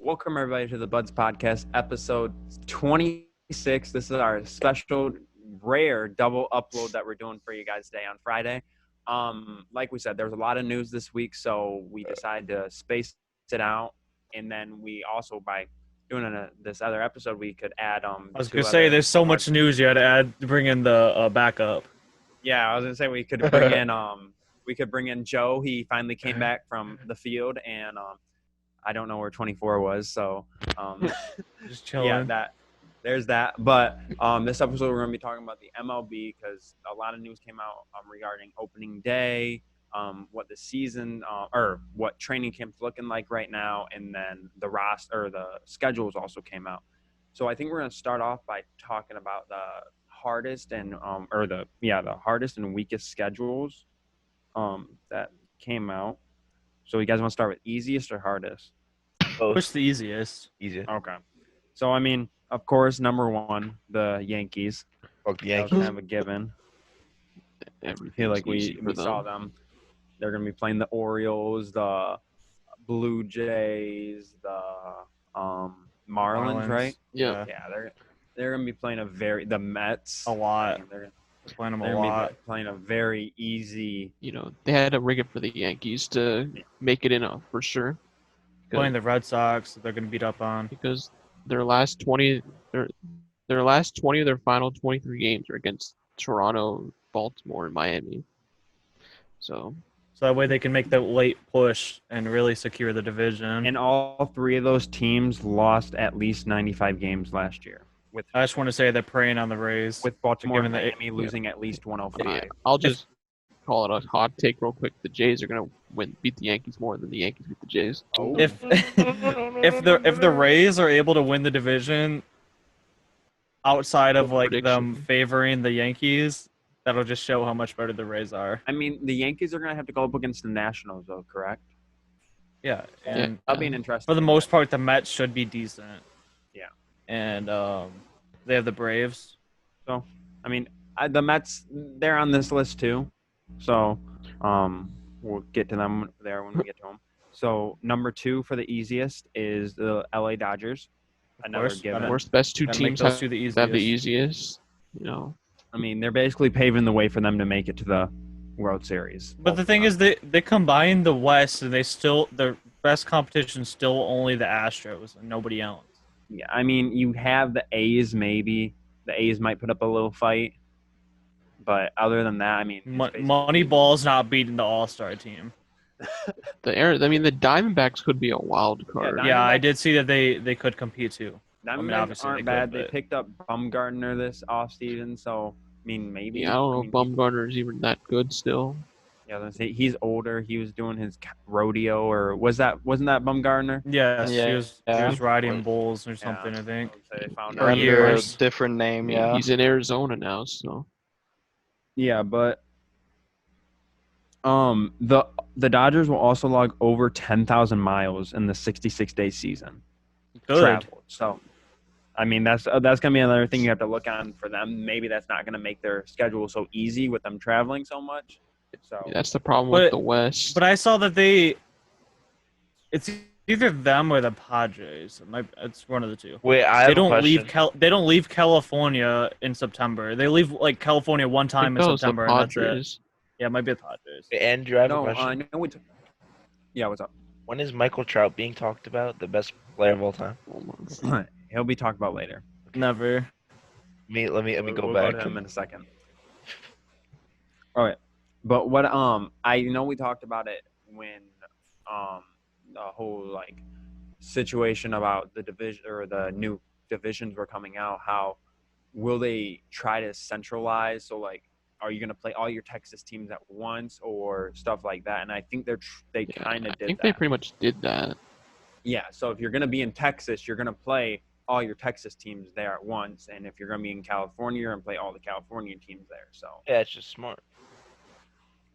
Welcome everybody to the Buds Podcast, episode 26. This is our special, rare double upload that we're doing for you guys today on Friday. Like we said, there was a lot of news this week, so we decided to space it out, and then we also, by doing this other episode, we could add. I was gonna say, there's so much news you had to bring in the backup. Yeah, I was gonna say we could bring in Joe. He finally came back from the field, and I don't know where 24 was, so just chilling. Yeah, there's that. But this episode we're gonna be talking about the MLB because a lot of news came out regarding opening day, what the season or what training camp's looking like right now, and then the schedules also came out. So I think we're gonna start off by talking about the hardest and the hardest and weakest schedules that came out. So you guys want to start with easiest or hardest? Push the easiest. Easier. Okay. So, I mean, of course, number one, the Yankees. Fuck the That was Yankees. kind of a given. I feel like we saw them. They're going to be playing the Orioles, the Blue Jays, the Marlins, right? Yeah. Yeah, they're going to be playing the Mets. A lot. They're Playing them a going to lot. be playing a very easy. They had to rig it for the Yankees to make it in for sure. Playing the Red Sox, they're going to beat up on. Because their last 20 of their final 23 games are against Toronto, Baltimore, and Miami. So that way they can make the late push and really secure the division. And all three of those teams lost at least 95 games last year. I just want to say they're preying on the Rays. With Baltimore and Given Miami losing at least 105. I'll just call it a hot take real quick. The Jays are gonna beat the Yankees more than the Yankees beat the Jays. Oh. If the Rays are able to win the division outside of them favoring the Yankees, that'll just show how much better the Rays are. I mean, the Yankees are going to have to go up against the Nationals, though, correct? Yeah, and That'll be an interesting. for the most part, the Mets should be decent. Yeah. And they have the Braves. So, I mean, the Mets, they're on this list too. So, we'll get to them there when we get to them. So, number 2 for the easiest is the LA Dodgers. Another given. Of course, best two Gotta teams make those two the have the easiest. I mean, they're basically paving the way for them to make it to the World Series. But the thing is, they combine the West, and their best competition still only the Astros and nobody else. Yeah, I mean, you have the A's maybe. The A's might put up a little fight. But other than that, I mean... Moneyball's not beating the All-Star team. The Diamondbacks could be a wild card. Yeah, I did see that they could compete too. Diamondbacks aren't bad. They picked up Bumgarner this offseason, so, I mean, maybe... Yeah, I don't know if Bumgarner's even that good still. Yeah, he's older. He was doing his rodeo, or wasn't that Bumgarner? Yes, Yeah. He was riding bulls or something, I think. So they found For out. years. Different name, yeah. He's in Arizona now, so... Yeah, but the Dodgers will also log over 10,000 miles in the 66-day season. Good. Traveled. So, I mean, that's gonna be another thing you have to look on for them. Maybe that's not gonna make their schedule so easy with them traveling so much. So that's the problem with the West. But I saw that it's either them or the Padres. It's one of the two. Wait, I have a question. They don't leave California in September. They leave California one time in September. And that's it. Yeah, it might be the Padres. Hey, Andrew, I have a question. I know yeah, what's up? When is Michael Trout being talked about the best player of all time? He'll be talked about later. Never. Let me go We'll back. Go to him in a second. All right, but what I know we talked about it when the whole situation about the division or the new divisions were coming out. How will they try to centralize? So are you going to play all your Texas teams at once or stuff like that? And I think they kind of did that. I think they pretty much did that. Yeah, so if you're going to be in Texas, you're going to play all your Texas teams there at once. And if you're going to be in California, you're going to play all the California teams there. So Yeah, it's just smart.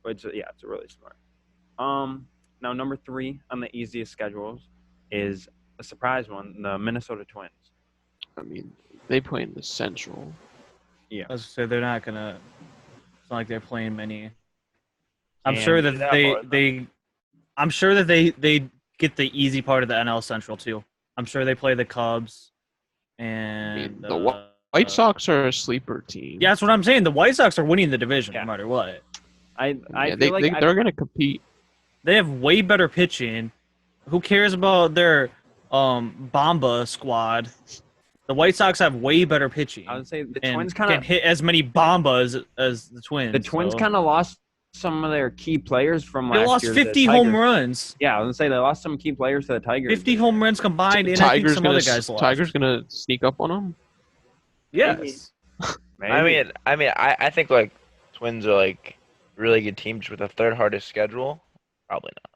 it's really smart. Now, number 3 on the easiest schedules is a surprise one, the Minnesota Twins. I mean, they play in the Central. Yeah. I was gonna say they're not gonna. It's not like they're playing many. I'm Can't sure do that that they I'm sure that they get the easy part of the NL Central too. I'm sure they play the Cubs I and mean, the White Sox are a sleeper team. Yeah, that's what I'm saying. The White Sox are winning the division Yeah. no matter what. I Yeah, feel like they're gonna compete. They have way better pitching. Who cares about their Bomba squad? The White Sox have way better pitching. I would say the and Twins kind can of hit as many Bombas as the Twins. the Twins so. kind of lost some of their key players from They last lost year. 50 home runs. Yeah, I was gonna say they lost some key players to the Tigers. 50 home runs combined, and I think some other guys lost. Tigers gonna sneak up on them. Yes. Maybe. I think like Twins are like really good teams with the third hardest schedule. Probably not.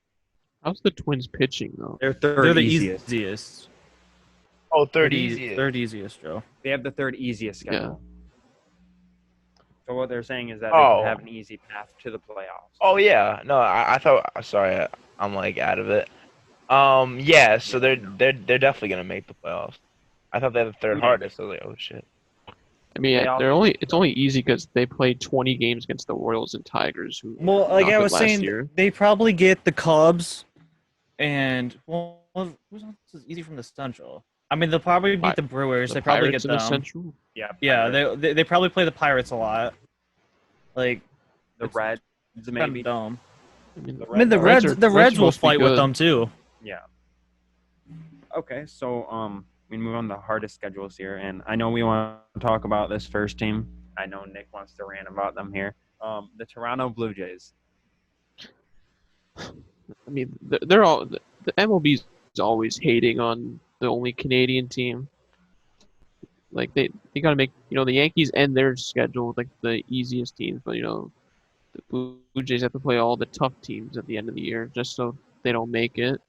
How's the Twins pitching though? They're They're the easiest. easiest. Oh, third easiest. Third easiest, Joe. They have the third easiest schedule. So what they're saying is that they Oh. can have an easy path to the playoffs. Oh yeah, no, I thought. Sorry, I'm like out of it. Yeah, so they're definitely gonna make the playoffs. I thought they had the third hardest. I was like, oh shit. I mean, They it's only easy because they played 20 games against the Royals and Tigers. Who Well, like not I good was last saying, year. they probably get the Cubs, and who's else is easy from the Central? I mean, they'll probably beat the Brewers. The They probably Pirates get in them. the Central. Yeah. Yeah, Pirates, they probably play the Pirates a lot. Like the Reds kind maybe. of dumb. I mean, I mean, the Reds will supposed to be fight with good. them too. Yeah. Okay, so we move on to the hardest schedules here, and I know we want to talk about this first team. I know Nick wants to rant about them here. The Toronto Blue Jays. I mean, they're all the MLB's always hating on the only Canadian team. Like they gotta make the Yankees end their schedule with like the easiest teams, but the Blue Jays have to play all the tough teams at the end of the year just so they don't make it.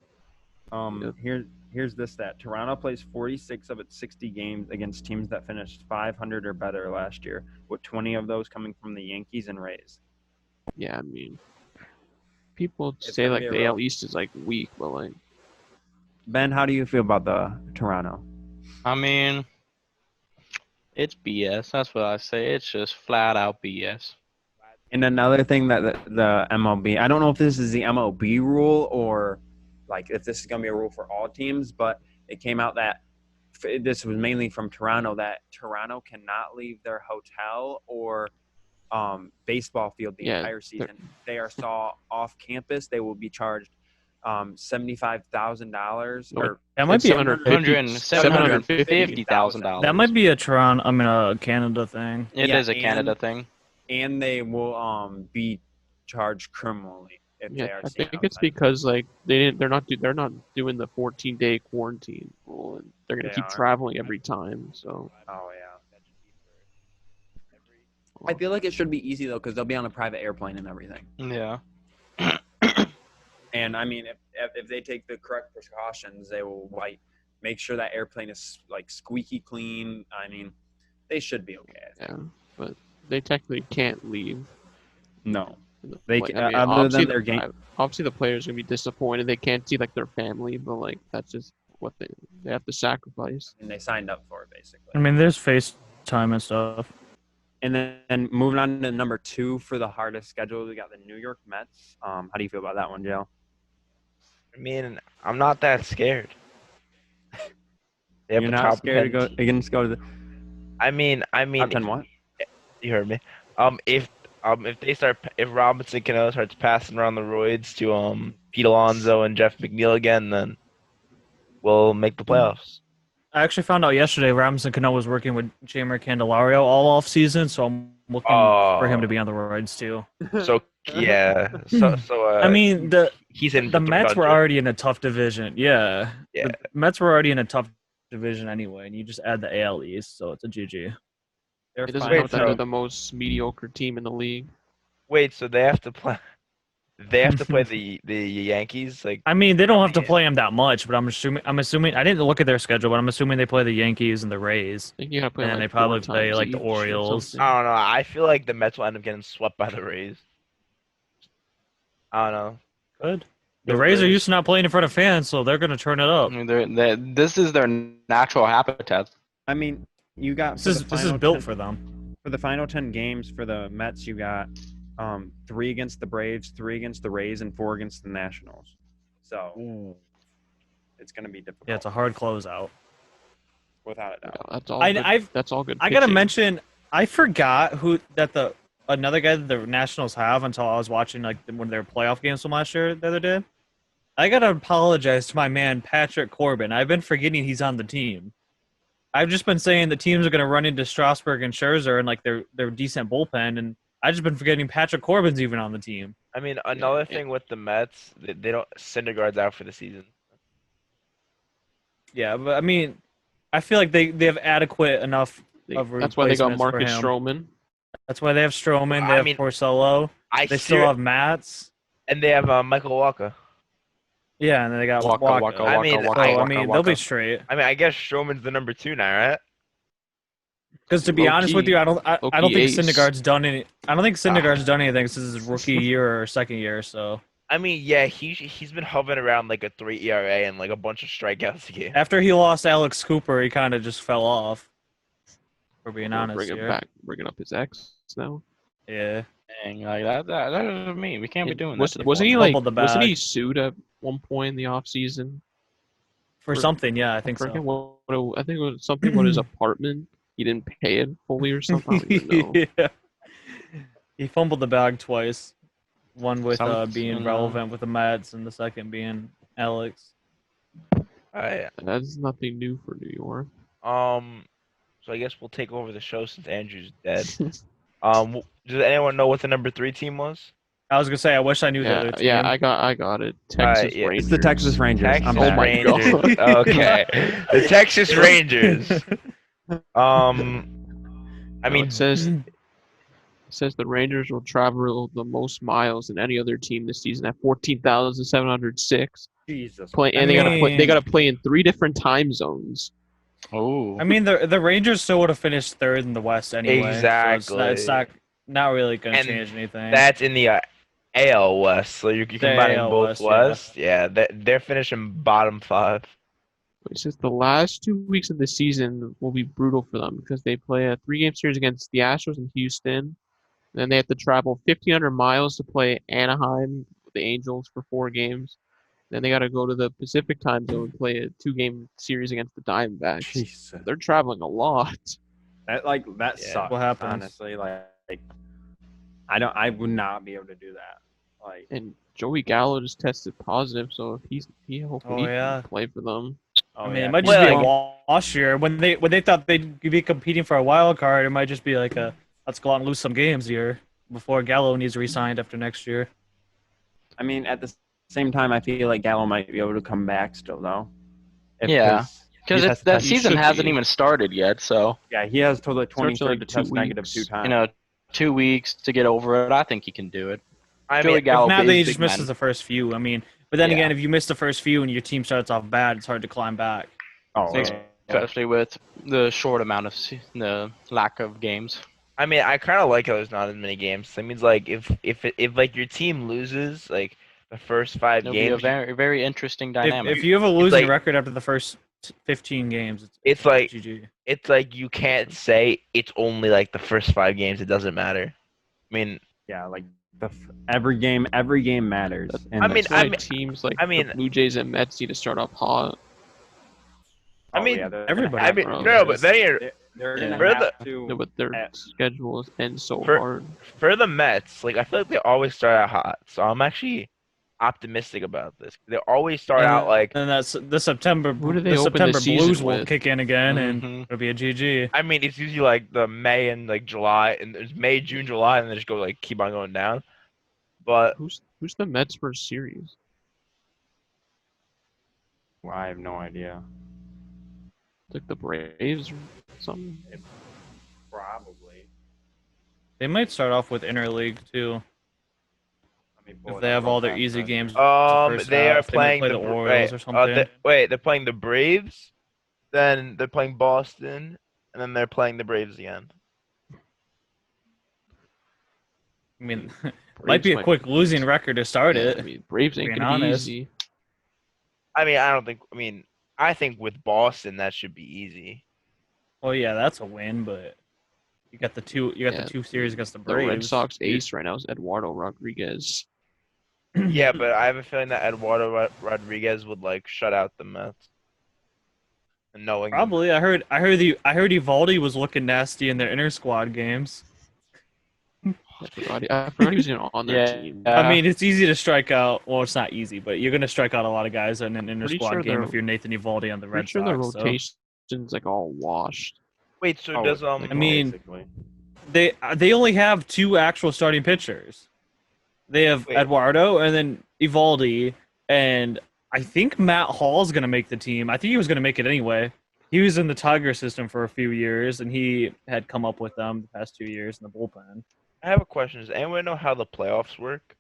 Here's this stat. Toronto plays 46 of its 60 games against teams that finished 500 or better last year, with 20 of those coming from the Yankees and Rays. Yeah, I mean, people It's say gonna like be a the AL rough- East is like weak, but like Ben, how do you feel about the Toronto? I mean, it's BS. That's what I say. It's just flat out BS. And another thing that the MLB, I don't know if this is the MLB rule or like if this is going to be a rule for all teams, but it came out that this was mainly from Toronto, that Toronto cannot leave their hotel or baseball field the Yeah, entire season. If they are saw off campus, they will be charged $75,000 or That might be $750,000. That might be a Canada thing. It Yeah, is a Canada thing. and they will be charged criminally if they yeah, are I seen think it's outside. because like they're not doing the 14-day quarantine rule, and they're gonna They keep are. traveling every time. So Oh yeah. I feel like it should be easy though, because they'll be on a private airplane and everything. Yeah. And I mean, if they take the correct precautions, they will like make sure that airplane is like squeaky clean. I mean, they should be okay. I think. yeah, but they technically can't leave. No, they Like, can, I mean, other obviously than their game. Obviously, the players are gonna be disappointed. They can't see like their family, but like that's just what they have to sacrifice. And they signed up for it basically. I mean, there's FaceTime and stuff. And then moving on to number 2 for the hardest schedule, we got the New York Mets. How do you feel about that one, Joe? I mean, I'm not that scared. They have You're the not top scared to 10 go against go to the I mean, top 10 what? you heard me. If Robinson Cano starts passing around the roids to Pete Alonso and Jeff McNeil again, then we'll make the playoffs. I actually found out yesterday Robinson Cano was working with Jamer Candelario all off season, so I'm looking for him to be on the roids too. So yeah, so I mean, he's in the Mets were budget. already in a tough division. Yeah. Yeah. The Mets were already in a tough division anyway, and you just add the AL East, so it's a GG. Their It doesn't final help that so- they're the most mediocre team in the league. Wait, so they have to play. They have to play the Yankees. Like I mean, they don't have to play them that much, but I'm assuming I didn't look at their schedule, but I'm assuming they play the Yankees and the Rays. I think you gotta play And like they probably 4 play, times like, the each or Orioles. something. I don't know. I feel like the Mets will end up getting swept by the Rays. I don't know. Good. The Rays are used to not playing in front of fans, so they're gonna turn it up. I mean, this is their natural habitat. I mean, you got This is built for them. for the final 10 games for the Mets. You got 3 against the Braves, 3 against the Rays, and 4 against the Nationals. So it's going to be difficult. Yeah, it's a hard closeout. Without a doubt. That's all. I've That's all good. I gotta pitching. mention, I forgot who that another guy that the Nationals have until I was watching like one of their playoff games from last year the other day. I gotta apologize to my man Patrick Corbin. I've been forgetting he's on the team. I've just been saying the teams are gonna run into Strasburg and Scherzer and like their decent bullpen, and I've just been forgetting Patrick Corbin's even on the team. I mean, another Yeah. thing with the Mets, they don't Syndergaard's out for the season. Yeah, but I mean, I feel like they have adequate enough of That's why they got replacements for Marcus him. Stroman. That's why they have Stroman. They I have mean, Porcello. They still have Mats. and they have Michael Walker. Yeah, and then they got Waka, Walker. waka, I waka, mean, So, waka, I waka, mean, waka. they'll be straight. I mean, I guess Stroman's the number 2 now, right? Because to be Low honest key. with you, I don't Low think key ace. Syndergaard's done any. I don't think Syndergaard's done anything since his rookie year or second year. So I mean, yeah, he's been hovering around like a 3 ERA and like a bunch of strikeouts a game. after he lost Alex Cooper, he kind of just fell off. For being We're honest bringing here. back, bringing up his ex now. Yeah. Dang, like that doesn't mean we can't be doing that. Wasn't he Fumbled like? the Wasn't he bag. sued at one point in the off season? For something, yeah, I think forget so. I think it was something about his apartment. He didn't pay it fully or something. I don't even know. Yeah. He fumbled the bag twice. One with Something, being relevant with the Mets, and the second being Alex. Alright. That's nothing new for New York. So I guess we'll take over the show since Andrew's dead. Does anyone know what the number 3 team was? I was gonna say, I wish I knew the other team. I got it. Texas yeah. Rangers. It's the Texas Rangers. Texas I'm Oh back. my Rangers. God. Okay, the Texas Rangers. I mean, it says the Rangers will travel the most miles than any other team this season at 14,706. Jesus. And they gotta play in 3 different time zones. Oh, I mean, the Rangers still would have finished third in the West anyway. Exactly. So it's not really going to And change anything. that's in the AL West, so you're combining AL both West, West. Yeah, they're finishing bottom 5. It says the last 2 weeks of the season will be brutal for them because they play a 3-game series against the Astros in Houston. Then they have to travel 1,500 miles to play Anaheim, the Angels, for 4 games. Then they got to go to the Pacific time zone and play a 2-game series against the Diamondbacks. Jesus. They're traveling a lot. That Yeah. sucks. What happens? Honestly, like I would not be able to do that. Like And Joey Gallo just tested positive, so if he hopefully he yeah. can play for them. I mean, it might just Well, be like- a wash year. When they thought they'd be competing for a wild card, it might just be like a let's go out and lose some games here before Gallo needs re-signed after next year. I mean, at the same time, I feel like Gallo might be able to come back still, though. Yeah. because he has that tested- season should hasn't be. even started yet. So Yeah, he has till the Starts in, 23rd like, to 2 test negative weeks. 2 times. you know, 2 weeks to get over it. I think he can do it. I Joey mean, Gallo If not, is then he big just misses man. the first few. I mean, but then Yeah. again, if you miss the first few and your team starts off bad, it's hard to climb back. Oh, Especially with the short amount of the lack of games. I mean, I kind of like how there's not as many games. That means like if like your team loses like the first 5 It'll be a games, very very interesting dynamic. If you have a losing like- record after the first 15 games, it's like GG. it's like you can't say it's only like the first 5 games. It doesn't matter. I mean, yeah, like every game matters. in I this. mean, That's why teams like I mean- the Blue Jays and Mets need to start off hot. I mean, everybody- I mean, bro. no, but then you're, they're Yeah. gonna For have to. No, but their Uh, schedules end so for- hard. for the Mets, like I feel like they always start out hot. So I'm actually optimistic about this. They always start out like. and that's the September. Who do they the open the September season Blues will with? kick in again, and Mhm. it'll be a GG. I mean, it's usually like the May and like July, and there's May, June, July, and they just go like keep on going down. But Who's the Mets first series? Well, I have no idea. Like the Braves or something? Probably. They might start off with interleague too. Let me pull If it they up have real all their fast, easy but- games. they are might playing play the Orioles or something. They're playing the Braves, then they're playing Boston, and then they're playing the Braves again. I mean, might Braves be a quick losing record to start yeah, it. I mean, Braves ain't being gonna be honest. easy. I mean, I think with Boston that should be easy. Well, yeah, that's a win, but you got the two. You got Yeah. the 2 series against the The Braves. Red Sox ace right now is Eduardo Rodriguez. Yeah, but I have a feeling that Eduardo Rodriguez would like shut out the Mets. And knowing them. Probably. I heard Evaldi was looking nasty in their inter squad games. I forgot he was even on their team. I mean, it's easy to strike out. Well, it's not easy, but you're gonna strike out a lot of guys in an inter Pretty squad sure game they're- if you're Nathan Evaldi on the Red Pretty sure Sox. their so. rotation's like all washed. Wait, so Oh, does I mean, basically. they only have 2 actual starting pitchers. They have Wait. Eduardo and then Evaldi, and I think Matt Hall's gonna make the team. I think he was gonna make it anyway. He was in the Tiger system for a few years, and he had come up with them the past 2 years in the bullpen. I have a question. Does anyone know how the playoffs work?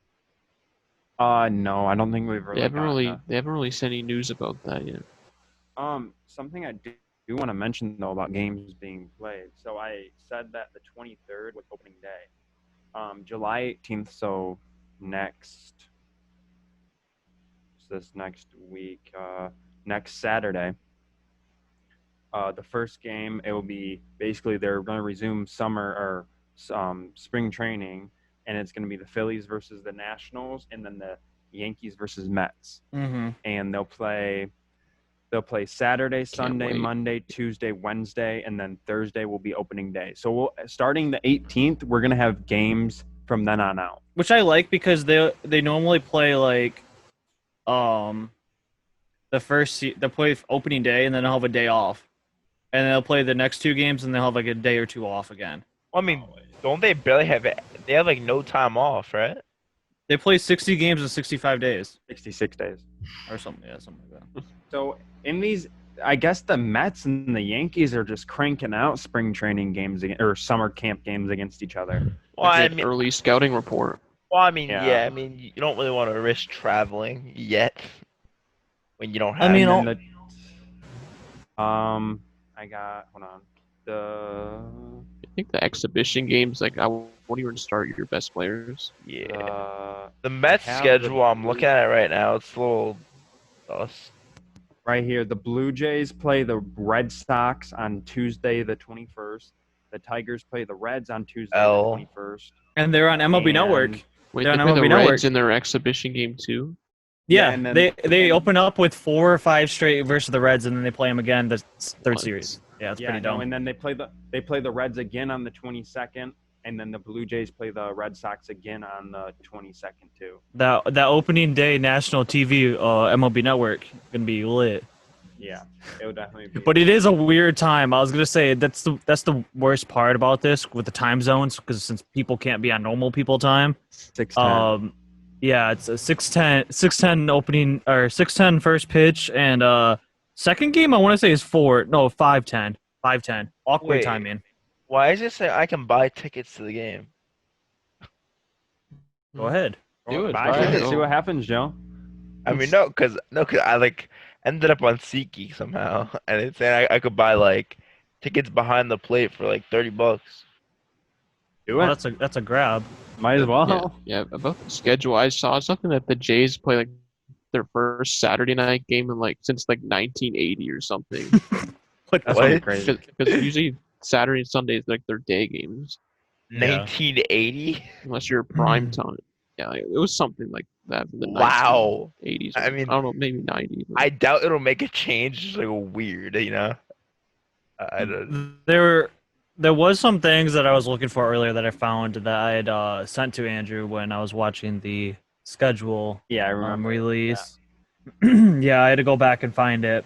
No, I don't think we've really. They haven't gotten really, they haven't released any news about that yet. that. Something I do want to mention though about games being played. So I said that the 23rd was opening day. July 18th. So this next week, next Saturday. The first game, it will be basically they're going to resume summer or spring training, and it's going to be the Phillies versus the Nationals, and then the Yankees versus Mets. Mm-hmm. And they'll play Saturday, Sunday, wait. Monday, Tuesday, Wednesday, and then Thursday will be opening day. So starting the 18th, we're going to have games from then on out. Which I like because they normally play like, they'll play opening day and then they'll have a day off, and they'll play the next 2 games and they'll have like a day or 2 off again. Well, I mean, don't they barely have it? They have like no time off, right? They play 60 games in 65 days 66 days. or something. Yeah, something like that. So in these, I guess the Mets and the Yankees are just cranking out spring training games or summer camp games against each other. Well, I Like an mean, early scouting report. Yeah. yeah. I mean, you don't really want to risk traveling yet when you don't have. I mean, And then I got hold on I think the exhibition games, like, I won't even start your best players. yeah. The Mets have schedule, the- I'm looking at it right now. It's a little dust. right here. The Blue Jays play the Red Sox on Tuesday the 21st. The Tigers play the Reds on Tuesday L. the 21st. And they're on MLB And- Network. Wait, They're they on play the MLB Network. Reds in their exhibition game too? Yeah, Yeah, and then- they open up with 4 or 5 straight versus the Reds, and then they play them again the third What? series. Yeah, it's Yeah, pretty no, dumb. and then they play the Reds again on the 22nd, and then the Blue Jays play the Red Sox again on the 22nd too. That opening day national TV MLB Network gonna be lit. Yeah, it would definitely be. But it is a weird time. I was gonna say that's the worst part about this with the time zones, because since people can't be on normal people time. 6:10. Yeah, it's a 6:10 opening or 6:10 first pitch, and second game I want to say is 5:10. Awkward Wait. timing. Why is it saying I can buy tickets to the game? Go ahead. Do it, Buy buy it. tickets, see what happens, Joe. I mean, no, cause I like ended up on SeatGeek somehow, and it's saying I could buy like tickets behind the plate for like $30. Do Well, it. that's a grab. Might as well. Yeah, about the schedule, I saw something that the Jays play like their first Saturday night game in like since like 1980 or something. What That's the- gonna be What? crazy. Because usually Saturday and Sunday is like their day games, Yeah. 1980? unless you're prime time. Yeah, like, it was something like that in the Wow. 1980s. I mean, I don't know, maybe 90s. I doubt it'll make a change. It's like weird, you know. I don't. There was some things that I was looking for earlier that I found that I had sent to Andrew when I was watching the schedule Yeah, I remember. release. Yeah, I had to go back and find it.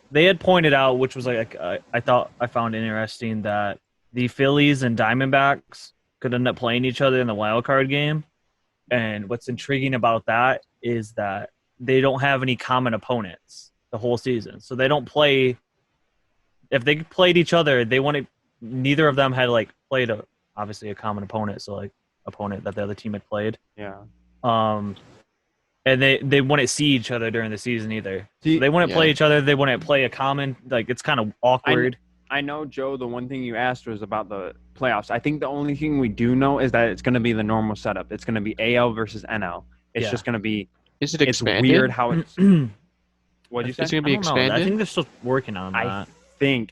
They had pointed out, which was like I thought I found interesting, that the Phillies and Diamondbacks could end up playing each other in the wild card game. And what's intriguing about that is that they don't have any common opponents the whole season, so they don't play. If they played each other, they wanted. Neither of them had like played obviously a common opponent, so like opponent that the other team had played. Yeah. And they wouldn't see each other during the season either. See, So they wouldn't play Yeah. each other. They wouldn't play a common. Like it's kind of awkward. I know, Joe, the one thing you asked was about the playoffs. I think the only thing we do know is that it's going to be the normal setup. It's going to be AL versus NL. It's Yeah. just going to be. Is it It's expanded? weird how it's. What'd you say? It's gonna I be don't know. I expanded. think they're still working on that.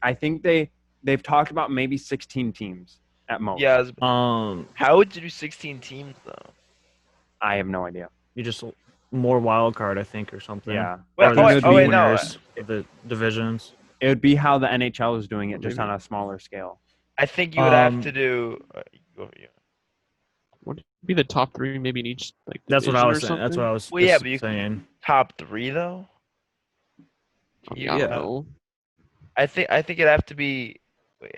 I think they've talked about maybe 16 teams at most. Yeah. Um, How would you do 16 teams though? I have no idea. You just more wild card, I think, or something. Yeah. Well, Or oh, wait, the oh, wait, no. winners of the divisions. It would be how the NHL is doing it, just on a smaller scale. I think you would have Um, to do. Yeah. Would it be the top 3 maybe in each like That's what I division was or saying. That's what something? I was Well, yeah, just but you saying. top 3 though. I You- don't Yeah. know. I think it'd have to be. Wait,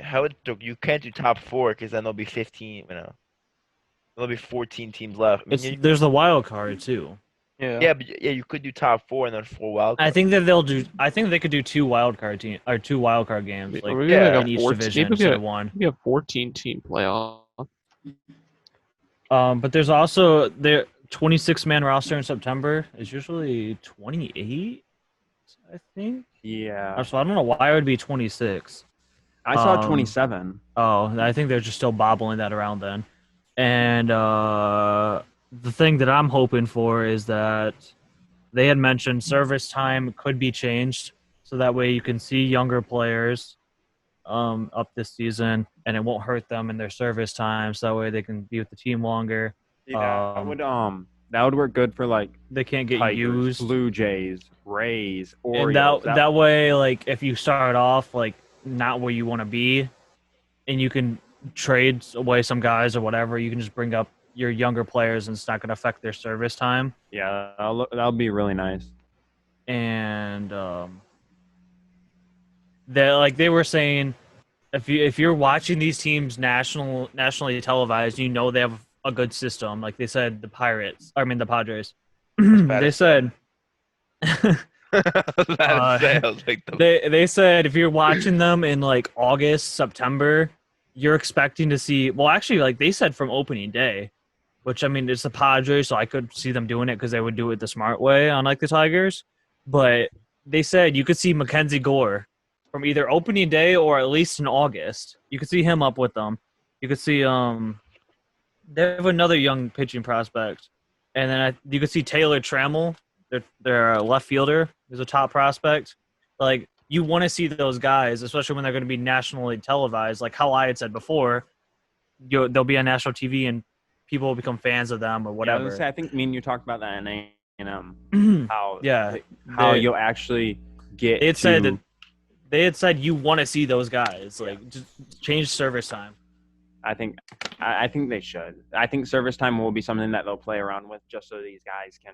you can't do top 4 because then there'll be 15. There'll be 14 teams left. I mean, There's the wild card too. yeah, but yeah, you could do top 4 and then 4 wild. I think that they'll do. I think they could do 2 wild card games, Or like maybe yeah, like in a each 14, division maybe instead of one. a 14-team playoff. But there's also the 26-man roster in September is usually 28, I think. Yeah. So I don't know why it would be 26. I saw Um, 27. Oh, I think they're just still bobbling that around then. And the thing that I'm hoping for is that they had mentioned service time could be changed, so that way you can see younger players up this season, and it won't hurt them in their service time. So that way they can be with the team longer. See, that would work good for like They can't get Tigers, used. Blue Jays, Rays, And Orioles. that way, like if you start off like not where you want to be, and you can trade away some guys or whatever, you can just bring up your younger players, and it's not going to affect their service time. Yeah, that'll be really nice. And they were saying, if you're watching these teams nationally televised, you know they have a good system. Like they said, the Padres. They said. They said if you're watching them in like August, September, you're expecting to see. Well, actually, like they said from opening day, which I mean it's the Padres, so I could see them doing it because they would do it the smart way, unlike the Tigers. But they said you could see Mackenzie Gore from either opening day or at least in August. You could see him up with them. You could see they have another young pitching prospect, and then you could see Taylor Trammell, their left fielder, who's a top prospect. Like you want to see those guys, especially when they're going to be nationally televised. Like how I had said before, they'll be on national TV and people will become fans of them or whatever. Yeah, I think me and you talked about that in A&M. How you'll actually get. They had said you want to see those guys. Like just change service time. I think they should. I think service time will be something that they'll play around with just so these guys can,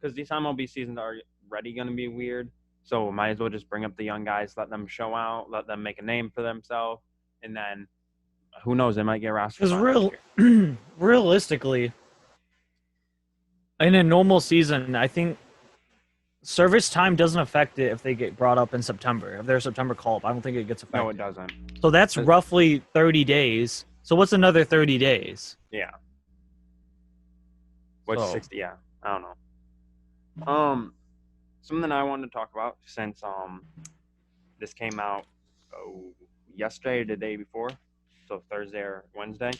because these MLB seasons are already going to be weird. So might as well just bring up the young guys, let them show out, let them make a name for themselves, and then who knows, they might get rostered. Because realistically, in a normal season, I think service time doesn't affect it if they get brought up in September. If they're a September call-up, I don't think it gets affected. No, it doesn't. So that's roughly 30 days. So what's another 30 days? Yeah. What's 60? Yeah, I don't know. Something I wanted to talk about since this came out yesterday or the day before, so Thursday or Wednesday.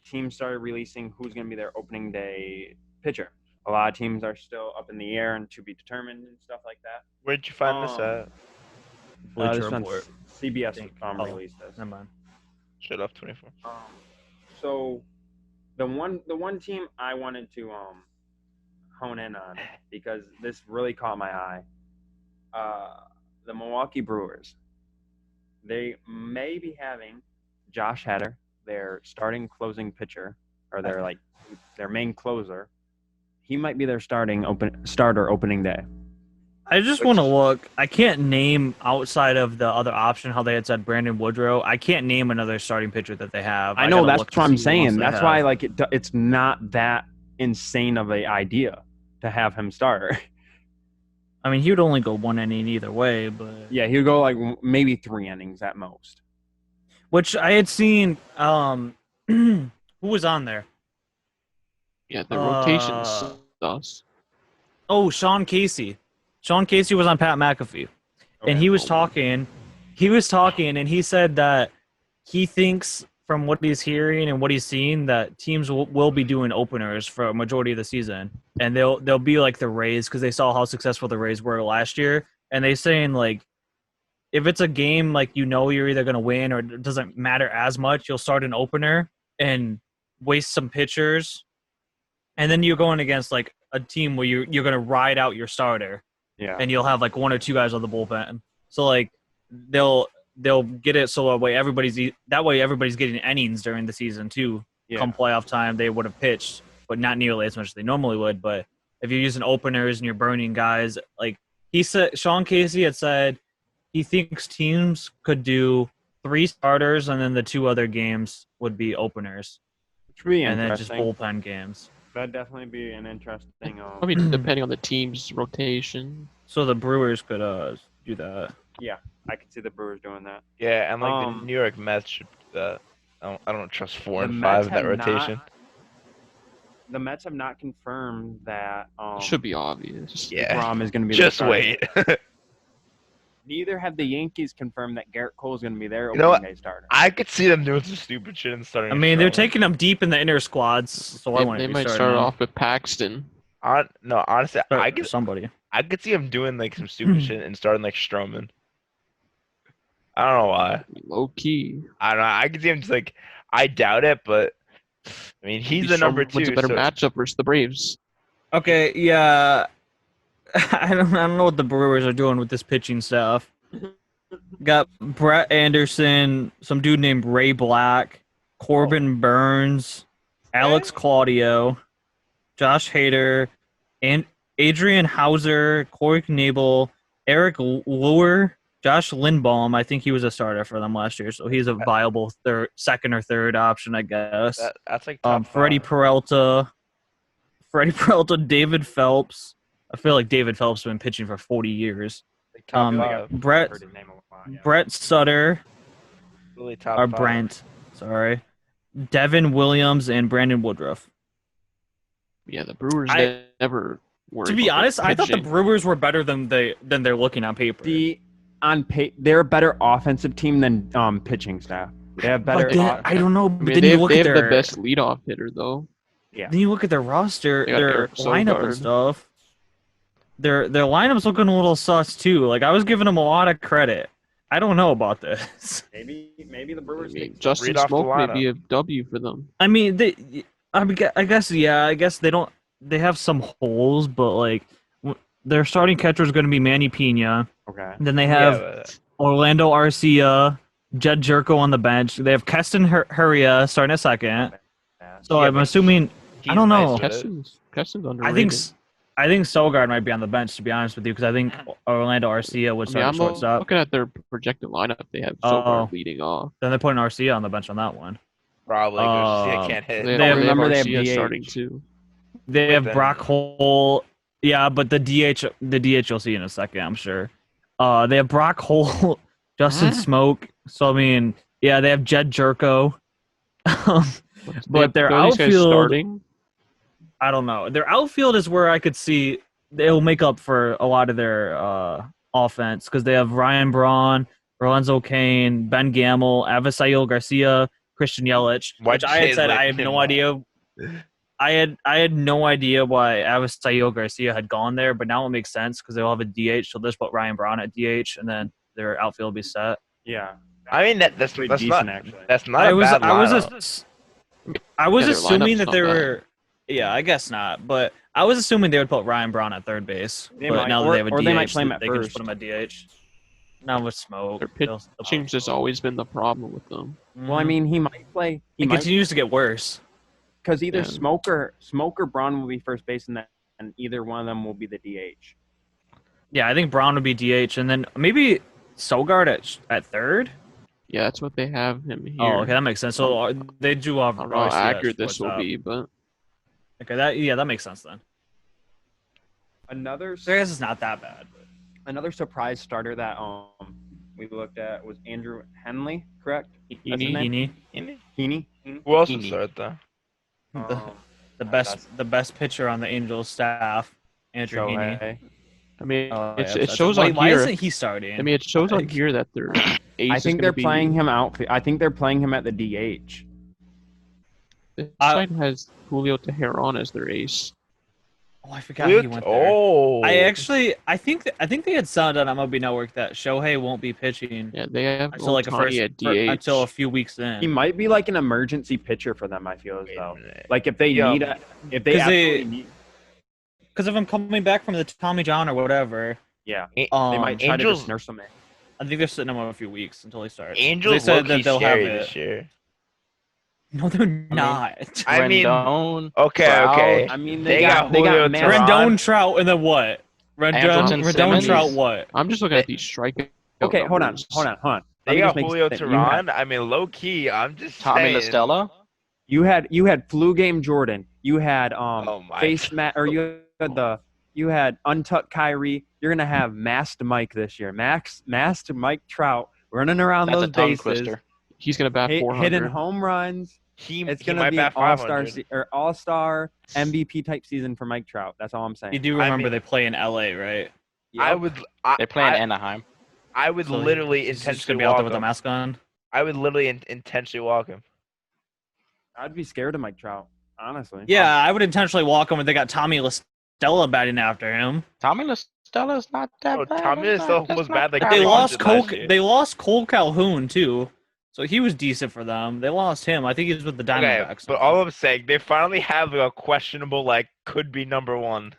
Teams started releasing who's going to be their opening day pitcher. A lot of teams are still up in the air and to be determined and stuff like that. Where'd you find this at? CBS released this. Never mind. Shut up, 24. So the one team I wanted to hone in on, because this really caught my eye, the Milwaukee Brewers. They may be having Josh Hader, their starting closing pitcher, or their main closer. He might be their starter opening day. I just want to look. I can't name, outside of the other option, how they had said Brandon Woodrow. I can't name another starting pitcher that they have. I know, that's what I'm saying. That's why it's not that insane of an idea to have him start. I mean, he would only go one inning either way, but yeah, he would go like maybe 3 innings at most. Which I had seen. Who was on there? Yeah, the rotation sucks. Oh, Sean Casey. Sean Casey was on Pat McAfee, and he was talking. And he said that he thinks, from what he's hearing and what he's seen, that teams will be doing openers for a majority of the season, and they'll be like the Rays, because they saw how successful the Rays were last year, and they saying like, if it's a game like you're either gonna win or it doesn't matter as much, you'll start an opener and waste some pitchers and then you're going against like a team where you're going to ride out your starter, Yeah. and you'll have like 1 or 2 guys on the bullpen. So like they'll get it so that way everybody's getting innings during the season too. Yeah. Come playoff time, they would have pitched, but not nearly as much as they normally would. But if you're using openers and you're burning guys, like Sean Casey had said, he thinks teams could do 3 starters and then the 2 other games would be openers, Which would be and then just interesting. bullpen games. That'd definitely be an interesting. I mean, depending on the team's rotation. So the Brewers could do that. Yeah, I could see the Brewers doing that. Yeah, and like the Um, New York Mets should do that. I don't trust 4 The and Mets 5 in that have not- rotation. The Mets have not confirmed that Should be obvious. Yeah. DeGrom is going to be. Just the starter. wait. Neither have the Yankees confirmed that Garrett Cole is going to be their You know opening what? day starter. I could see them doing some stupid shit and starting. I mean, they're Stroman. taking them deep in the inner squads, so I They, wouldn't they be might starting start them. off with Paxton. No, honestly, Start I with could somebody. see them doing like some stupid shit and starting like Stroman. I don't know why. Low key. I don't know. I could see him just like. I doubt it, but I mean, he's the number 2. What's a better so- matchup versus the Braves? Okay, yeah. I don't know what the Brewers are doing with this pitching staff. Got Brett Anderson, some dude named Ray Black, Corbin Burns, Alex Claudio, Josh Hader, and Adrian Hauser, Corey Knebel, Eric Lure, Josh Lindbaum. I think he was a starter for them last year, so he's a viable second or third option, I guess. That's like top Freddie 5. Peralta, David Phelps. I feel like David Phelps has been pitching for 40 years. Like top Um, 5. I've Brett heard his name a lot, yeah. Brett Sutter, Really top or 5. Brent, sorry, Devin Williams, and Brandon Woodruff. Yeah, the Brewers never were. To be able honest, I thought the pitching. Brewers were better than they're looking on paper. They're a better offensive team than pitching staff. They have better. But then, I don't know. I But mean, then they you have, look they at have their the best leadoff hitter though. then you look at their roster, They got their Eric lineup and Sogard. stuff. Their lineup's looking a little sus too. Like I was giving them a lot of credit. I don't know about this. maybe the I Brewers. mean, take- Justin Read off the Smoke may lineup. be a W for them. I mean, I guess yeah. I guess they don't. They have some holes, but like their starting catcher is going to be Manny Pena. Okay. Then they Yeah, have but- Orlando Arcia, Jed Jerko on the bench. They have Keston Hurria starting at second. So Yeah, I'm but assuming. he's I don't know. nice with it. Keston's I underrated. think Sogard might be on the bench, to be honest with you, because I think Orlando Arcia would I mean, start I'm shortstop. looking at their projected lineup. They have Oh. Sogard leading off. Then they're putting Arcia on the bench on that one. Probably because Um, can't hit. They, They have- have remember they have Arcia DH. starting too. They Wait, have then- Brock Hole. Yeah, but the DH you'll see in a second, I'm sure. They have Brock Hole, Justin Smoke. So I mean, yeah, they have Jed Jerko. But their Those guys outfield- starting. I don't know. Their outfield is where I could see they'll make up for a lot of their offense because they have Ryan Braun, Lorenzo Kane, Ben Gamel, Avisail Garcia, Christian Yelich. Why'd Which you I had say said I like have him no all? idea. I had no idea why Avisail Garcia had gone there, but now it makes sense because they'll have a DH. So they'll just put Ryan Braun at DH, and then their outfield will be set. Yeah. I mean that's Pretty that's decent, not actually. that's not I a was bad I was lineup. I was Yeah, their assuming lineup's that not they bad. were. Yeah, I guess not, but I was assuming they would put Ryan Braun at third base. They but might, now that or- they have a or DH, they might play him at they can just first. put him at DH. Now with Smoke, Their they'll pitching's just always been the problem with them. Well, I mean, he might play. He it might continues to get worse. because either Yeah. Smoke or Braun will be first base, and either one of them will be the DH. Yeah, I think Braun would be DH, and then maybe Sogard at third. Yeah, that's what they have him here. Oh, okay, that makes sense. So they do have. I don't know how Arcia at accurate this will shortstop. be, but Okay, that makes sense then. Another So I guess it's not that bad. another surprise starter that we looked at was Andrew Henley, correct? That's his name? Heaney, Heaney. Who else would Heaney. start though? the best pitcher on the Angels staff, Andrew Heaney. Shohei. I mean, Oh, it yeah, shows why, on why here. isn't he starting? I mean, it shows on Like- here that their ace I is think gonna they're be, playing him out. I think they're playing him at the DH. This side has Julio Teheran as their ace. Oh, I forgot he went there. Oh, I think they had sound on MLB Network that Shohei won't be pitching Yeah, they have until like Ohtani at DH. until a few weeks He in. might be like an emergency pitcher for them. I feel as Wait a though, minute. like if they Yeah. need if they 'Cause absolutely need, Because if I'm coming back from the Tommy John or whatever, yeah, A- they might try to Angels- just nurse him in. I think they're sitting him a few weeks until he starts. Angels they said low-key that they'll have scary it. this year. No, they're not. I mean, Rendon, okay, Trout, okay. I mean, They got Julio Matt- Teheran. Rendon, Trout, and then what? Andrelton Rendon, Simmons. Trout, what? I'm just looking at these strikeout. Okay, hold on. numbers. Let They me got just make Julio something. You had- Teheran. I mean, low key. I'm just Tommy saying. LaStella. You had flu game Jordan. You had Oh my face mat, or you had untucked Kyrie. You're gonna have masked Mike this year. Masked Mike Trout running around That's a those tongue bases, twister. He's gonna bat 400. hitting home runs. It's He gonna might be an bat all-star 500. or all-star MVP type season for Mike Trout. That's all I'm saying. You do I remember mean- they play in LA, right? I would. I, They play in I, Anaheim. I would So literally He's just gonna intentionally be out there walk with a him. mask on. I would literally intentionally walk him. I'd be scared of Mike Trout, honestly. Yeah, I would intentionally walk him if they got Tommy LaStella batting after him. Tommy LaStella's not that Bro, bad. Tommy That's LaStella not- was that's bad, like, not They They bad. lost lost it Cole. last year. They lost Cole Calhoun too, so he was decent for them. They lost him. I think he was with the Okay, Diamondbacks. but all I'm saying, they finally have a questionable, like, could be number one.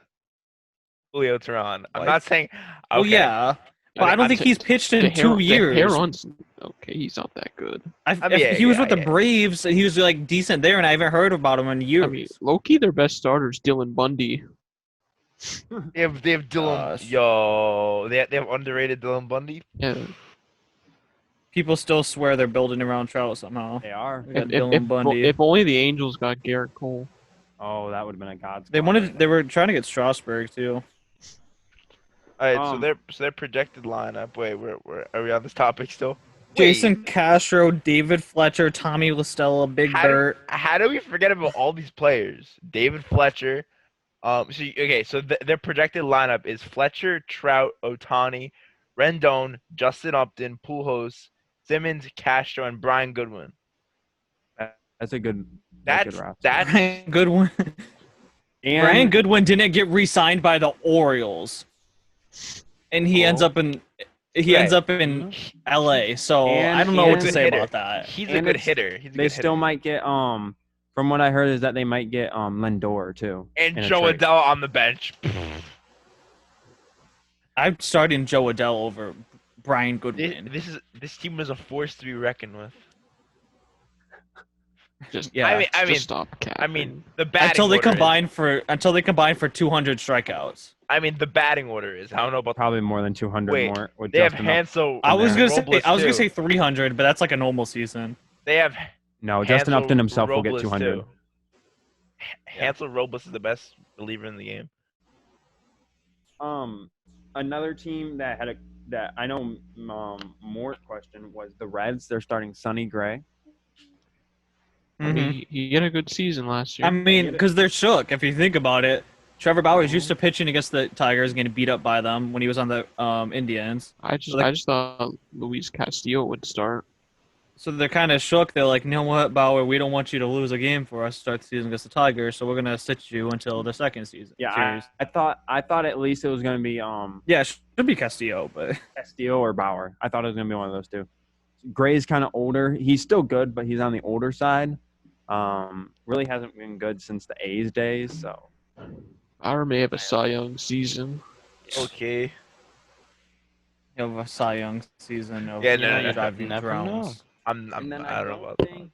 Julio Teheran. I'm Like- not saying. Okay. Well, yeah, but Okay, I don't think he's pitched in 2 years. Heron's okay. He's not that good. If yeah, he was yeah, with the yeah. Braves, he was like decent there, and I haven't heard about him in years. I mean, low-key, their best starter is Dylan Bundy. They have Dylan. Gosh. They have underrated Dylan Bundy. Yeah. People still swear they're building around Trout somehow. They are. They got Dylan Bundy. If only the Angels got Garrett Cole. Oh, that would have been a god's. They wanted. They were trying to get Strasburg too. All right, so Um, their projected lineup. Wait, where are we on this topic still? Jason Castro, David Fletcher, Tommy LaStella, Big How- Bert. How do we forget about all these players? David Fletcher. So their projected lineup is Fletcher, Trout, Ohtani, Rendon, Justin Upton, Pujols, Simmons, Castro, and Brian Goodwin. That's a good. That's roster. that's Brian Goodwin. And Brian Goodwin didn't get re-signed by the Orioles, and he ends Oh. up in LA. So And I don't know what he's to a say hitter. about that. he's a And good it's- hitter. He's a they good still hitter. might get From what I heard is that they might get Lindor too. And in a Joe trade. Adele on the bench. I'm starting Joe Adele over Brian Goodwin. This team was a force to be reckoned with. Just Yeah. I mean, just stop capping. I mean, the batting until they order is- combine for 200 strikeouts. I mean, the batting order is. I don't know about. Probably more than 200 Wait, more. With They have Justin Up- Hansel. I was gonna Robles, say too. 300, but that's like a normal season. They have No, Justin Hansel Upton himself will get Robles, 200. too. Hansel Robles is the best reliever in the game. Another team that had that I know Mort question was the Reds. They're starting Sonny Gray. Mhm. he had a good season last year. I mean, because they're shook. If you think about it, Trevor Bauer's used to pitching against the Tigers, getting beat up by them when he was on the Indians. I just thought Luis Castillo would start. So they're kind of shook. They're like, you know what, Bauer, we don't want you to lose a game for us to start the season against the Tigers, so we're gonna sit you until the second season. Yeah, series. I thought at least it was going to be Yeah, it should be Castillo, but Castillo or Bauer. I thought it was going to be one of those two. Gray's kind of older. He's still good, but he's on the older side. Really hasn't been good since the A's days. So Bauer may have a Cy Young season. Okay. you have a Cy Young season of Yeah, no, drive you you never drones. and then I don't know about think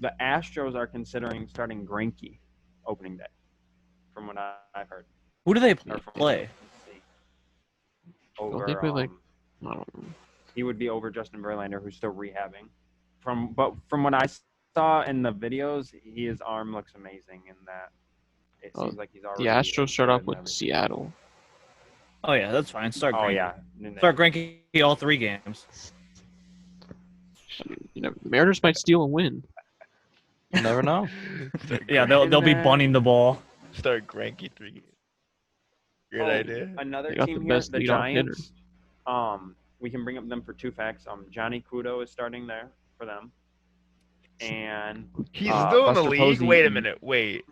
the Astros are considering starting Greinke opening day, from what I've heard. Who do they Or from play? Over, they play, like, I don't know. he would be over Justin Verlander, who's still rehabbing. From what I saw in the videos, his arm looks amazing in that. It Oh, seems like he's already. The Astros start off with everything. Seattle. Oh yeah, that's fine. Start. Oh Greinke. yeah. Start Greinke all 3 games. I mean, the Mariners might steal and win. You never know. Yeah, they'll be bunting the ball. Start Greinke 3 games. Good Oh, idea. Another They got team the here, best the leadoff hitter. Giants. We can bring up them for 2 facts. Johnny Cueto is starting there for them, and He's Uh, still in the Buster league. Posey- Wait a minute. Wait.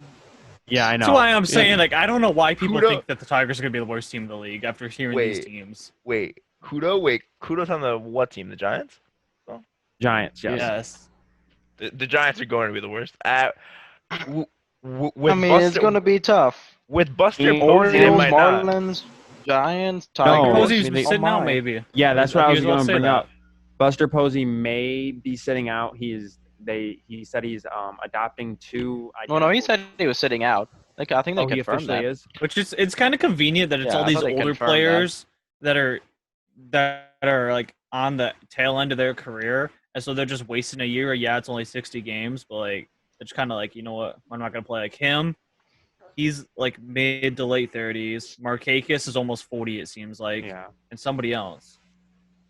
Yeah, I know. That's why I'm saying, like, I don't know why people Kudo- think that the Tigers are gonna be the worst team in the league after hearing these Wait. teams. Wait, Kudo's on the what team? The Giants? Giants, yes. Yes. The Giants are going to be the worst. With I mean, Buster, it's gonna be tough. with Buster Mm. Posey, they Orioles, might not. Marlins, Giants, No. Tigers. Posey's I mean, they- sitting oh out, my. maybe. Yeah, that's what I was He about going to to say bring that. up. Buster Posey may be sitting out. He said he's adopting two. Well, no, he identical- said he was sitting out. Like, I think they Oh, he confirmed officially that. is. Which is it's kind of convenient that it's Yeah, all I these thought they older confirmed that. players that are like on the tail end of their career, and so they're just wasting a year. Yeah, it's only 60 games, but like it's kind of like, you know what, I'm not gonna play like him. He's like mid to late 30s. Markakis is almost 40, it seems like, Yeah. and somebody else.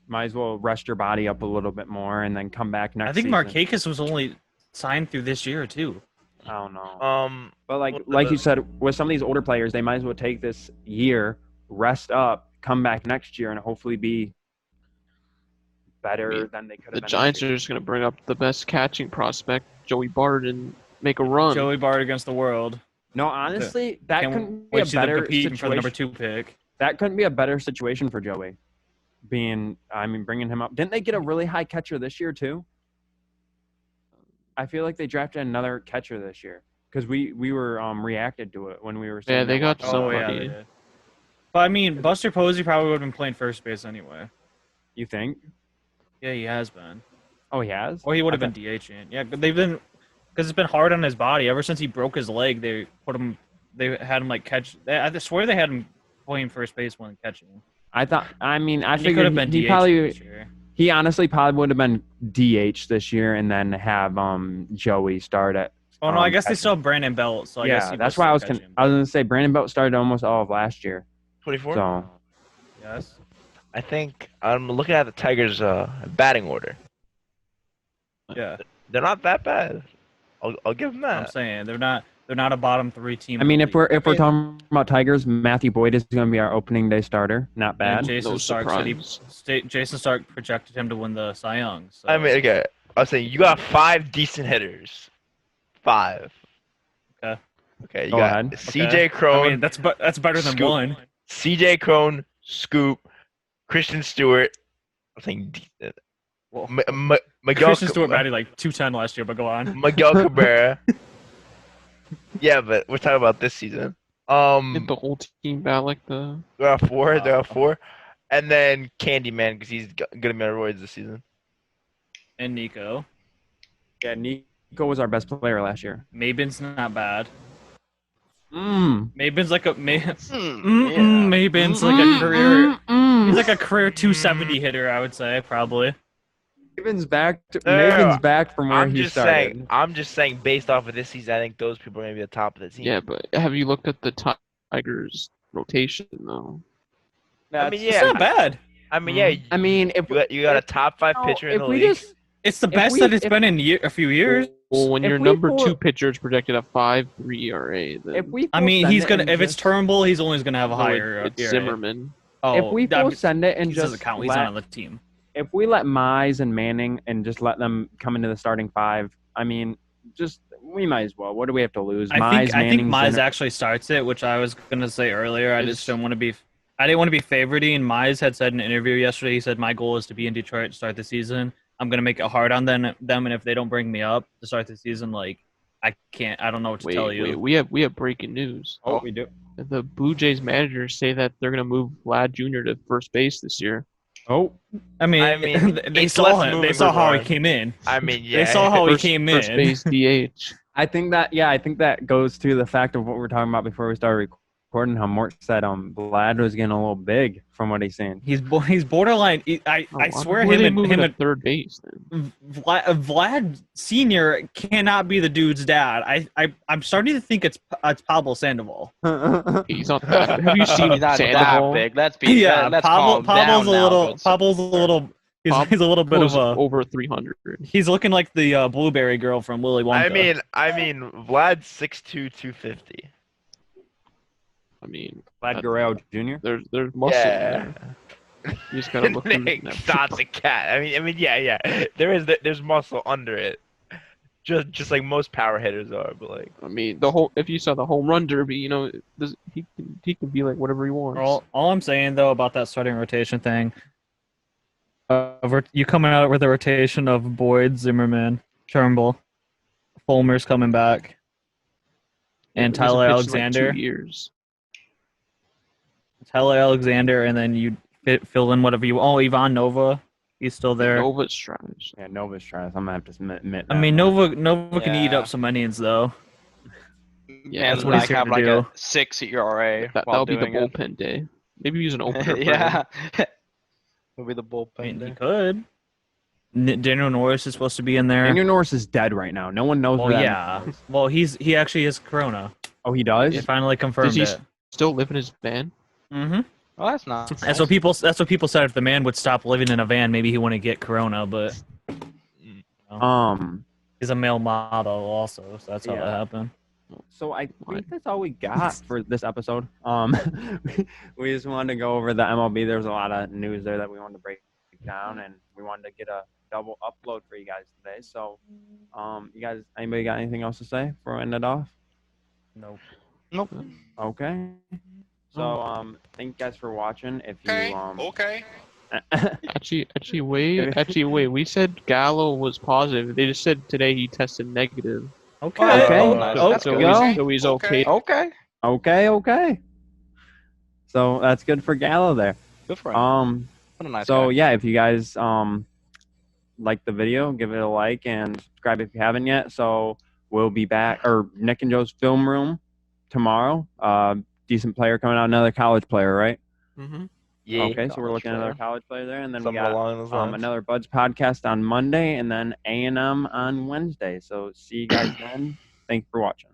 Might as well rest your body up a little bit more and then come back next I think season. Markakis was only signed through this year too. I don't know. But Well, like you said, with some of these older players, they might as well take this year, rest up, come back next year, and hopefully be better than they could have The been. Giants are just gonna bring up the best catching prospect, Joey Bart, and make a run. Joey Bart against the world. No, honestly, that Can't couldn't be wait a to see them better competing for the number situation. 2 pick. That couldn't be a better situation for Joey. Bringing him up. Didn't they get a really high catcher this year too? I feel like they drafted another catcher this year because we were reacted to it when we were. Yeah, sitting they there got watching. Oh yeah, somebody. they did. But I mean, Buster Posey probably would have been playing first base anyway. You think? Yeah, he has been. Oh, he has. Or he would have I been DHing. Yeah, but they've been because it's been hard on his body ever since he broke his leg. They had him like catch. I swear they had him playing first base when catching. I thought. I mean, I And he could figured have been he DH probably. this year. He honestly probably would have been DH this year and then have Joey start at. Oh no, I guess they catching. still have Brandon Belt. So I guess Yeah, he that's still why I was. catch him. I was gonna say Brandon Belt started almost all of last year. 24. So Yes. I think I'm looking at the Tigers' batting order. Yeah, They're not that bad. I'll give them I'm that. saying they're not a bottom 3 team. I mean, if we're talking about Tigers, Matthew Boyd is gonna be our opening day starter. Not bad. And Jason No Stark said surprise. Jason Stark projected him to win the Cy Young. So. I mean, okay. I was saying you got 5 decent hitters. 5. Okay. Okay. You Go got ahead. CJ Okay. Crone. I mean, that's better than Scoop. one. CJ Crone, Scoop, Christian Stewart. I'm saying decent. Well, Miguel Christian Stewart batted like 210 last year, but go on. Miguel Cabrera. Yeah, but we're talking about this season. Did the whole team bat like the? There are 4. There are 4, and then Candyman because he's gonna be on roids this season. And Nico. Yeah, Nico was our best player last year. Mabin's not bad. Mm. Mabin's like a Yeah. Mabin's like a career. He's like a career 270 hitter, I would say, probably. Maven's back. No, Maven's back from where I'm he just started. saying. I'm just saying, based off of this season, I think those people are gonna be the top of the team. Yeah, but have you looked at the Tigers rotation though? I mean, It's yeah. not bad. I mean, yeah. I mean, if You got a top 5 no, pitcher in if the we league. just It's the If best we- that it's if- been in a few years. Well, when If your we number pull- 2 pitcher is projected at 5.3 ERA, then if we I full mean, send he's it gonna and if it's just- Turnbull, he's always gonna have a no, higher. it's ERA. Zimmerman. Oh, if we full send it and he just doesn't count. He's let, not on the team. if we let Mize and Manning and just let them come into the starting 5, I mean, just we might as well. What do we have to lose? I think Manning's Mize in it. actually starts it, which I was gonna say earlier. I It's- just didn't want to be. I didn't want to be favoriting. Mize had said in an interview yesterday. He said my goal is to be in Detroit to start the season. I'm gonna make it hard on them, and if they don't bring me up to start the season, like I can't. I don't know what to tell you. Wait, we have breaking news. Oh, we do. The Blue Jays managers say that they're gonna move Vlad Jr. to first base this year. Oh, I mean, they it's saw less him. They moving saw how he forward. came in. I mean, yeah. They saw how First, he came first in. base DH. I think that goes to the fact of what we were talking about before we started recording. How Mort said Vlad was getting a little big from what he's saying. He's borderline. I swear Who are they him moving and to third base then? Vlad Senior cannot be the dude's dad. I'm starting to think it's Pablo Sandoval. He's not that. Have you seen He's not that Sandoval? big. Let's be. Yeah, let's calm Pablo's down a now, little. good sir. Pablo's a little. He's a little bit of Goes a. over 300. He's looking like the blueberry girl from Willy Wonka. I mean, Vlad's 6'2", 250. I mean, Vlad Guerrero Jr. there's muscle in there. You just gotta look. Nick, not the cat. I mean, yeah. There's muscle under it. just like most power hitters are, but like I mean, if you saw the home run derby, you know, he can be like whatever he wants. All I'm saying though about that starting rotation thing, you coming out with a rotation of Boyd, Zimmerman, Turnbull, Fulmer's coming back, and He hasn't Tyler pitched in, like, Alexander. 2 years. Tyler Alexander, and then you fill in whatever you. Oh, Ivan Nova, he's still there. Nova's trash. Yeah, Nova's trash. I'm gonna have to admit. I that mean, much. Nova can eat Yeah. up some innings though. Yeah, and that's what he's like here have to like do. a 6 ERA while That'll be the doing it. bullpen day. Maybe use an opener. Yeah. It'll be the I bullpen mean, day. he could. Daniel Norris is supposed to be in there. Daniel Norris is dead right now. No one knows Well, where that yeah. man is. Well, he actually has Corona. Oh, he does. He finally confirmed Does he it. still live in his van? Mm-hmm. Well, that's not. That's what people said. If the man would stop living in a van, maybe he wouldn't get Corona. But he's a male model also, so that's how that happened. So I think that's all we got for this episode. We just wanted to go over the MLB. There's a lot of news there that we wanted to break down, and we wanted to get a double upload for you guys today. So, you guys, anybody got anything else to say before we end it off? Nope. Nope. Okay. So, thank you guys for watching. If you Okay. Actually, wait. We said Gallo was positive. They just said today he tested negative. Okay. Okay. Oh, nice. Oh, That's so good. So he's okay. Okay. Okay. So that's good for Gallo there. Good for him. What a nice So guy. yeah, if you guys like the video, give it a like and subscribe if you haven't yet. So we'll be back, or Nick and Joe's film room tomorrow. Decent player coming out, another college player, right? Mm-hmm. yeah. Okay, so we're looking at player. another college player there, and then Something we got along those lines. another Buds podcast on Monday, and then A&M on Wednesday. So see you guys then. Thank you for watching.